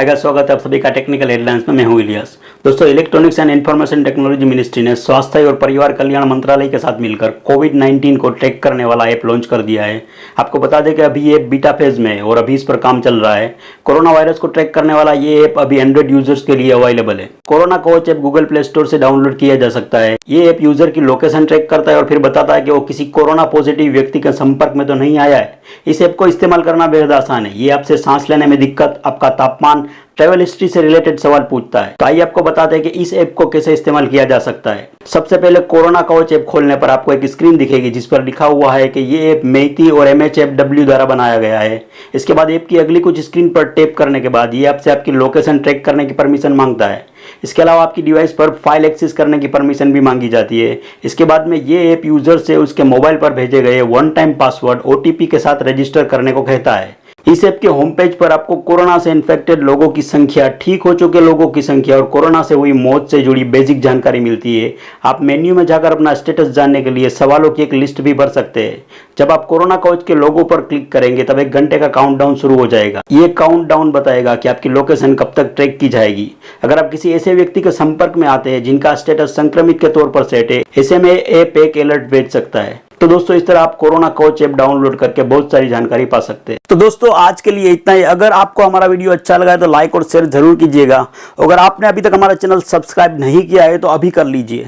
Hi guys, स्वागत है आप सभी का टेक्निकल हेडलाइंस में। मैं हूं इलियास। दोस्तों, electronics and information technology ministry ने स्वास्थ्य और परिवार कल्याण मंत्रालय के साथ मिलकर कोविड-19 को ट्रैक करने वाला ऐप लॉन्च कर दिया है। आपको बता दें कि अभी ये बीटा फेज में है और अभी इस पर काम चल रहा है। कोरोना वायरस को ट्रैक करने वाला ये ऐप अभी एंड्रॉइड यूजर्स के लिए अवेलेबल है। कोरोना कवच ऐप गूगल प्ले स्टोर से डाउनलोड किया जा सकता है। ये ऐप यूजर की लोकेशन ट्रैक करता है और फिर बताता है कि वो किसी कोरोना पॉजिटिव व्यक्ति के संपर्क में तो नहीं आया है। इस ऐप को इस्तेमाल करना बेहद आसान है। ये आपसे सांस लेने में दिक्कत, आपका तापमान, ट्रैवल हिस्ट्री से रिलेटेड सवाल पूछता है। तो आइए आपको बताते हैं कि इस ऐप को कैसे इस्तेमाल किया जा सकता है। सबसे पहले कोरोना कवच ऐप खोलने पर आपको एक स्क्रीन दिखेगी जिस पर लिखा हुआ है कि ये ऐप मेइती और MHFW द्वारा बनाया गया है। इसके बाद ऐप की अगली कुछ स्क्रीन पर टैप करने के बाद ये आपसे आपकी लोकेशन ट्रैक करने की परमिशन मांगता है। इसके अलावा आपकी डिवाइस पर फाइल एक्सेस करने की परमिशन भी मांगी जाती है। इसके बाद में ये ऐप यूजर से उसके मोबाइल पर भेजे गए वन टाइम पासवर्ड OTP के साथ रजिस्टर करने को कहता है। इस ऐप के होम पेज पर आपको कोरोना से इन्फेक्टेड लोगों की संख्या, ठीक हो चुके लोगों की संख्या और कोरोना से हुई मौत से जुड़ी बेसिक जानकारी मिलती है। आप मेन्यू में जाकर अपना स्टेटस जानने के लिए सवालों की एक लिस्ट भी भर सकते हैं। जब आप कोरोना कवच के लोगो पर क्लिक करेंगे तब 1 घंटे का काउंटडाउन शुरू हो जाएगा। ये काउंटडाउन बताएगा कि आपकी लोकेशन कब तक ट्रैक की जाएगी। अगर आप किसी ऐसे व्यक्ति के संपर्क में आते हैं जिनका स्टेटस संक्रमित के तौर पर सेट है, ऐसे में ऐप एक अलर्ट भेज सकता है। तो दोस्तों, इस तरह आप कोरोना कवच ऐप डाउनलोड करके बहुत सारी जानकारी पा सकते हैं। तो दोस्तों, आज के लिए इतना ही। अगर आपको हमारा वीडियो अच्छा लगा है तो लाइक और शेयर जरूर कीजिएगा। अगर आपने अभी तक हमारा चैनल सब्सक्राइब नहीं किया है तो अभी कर लीजिए।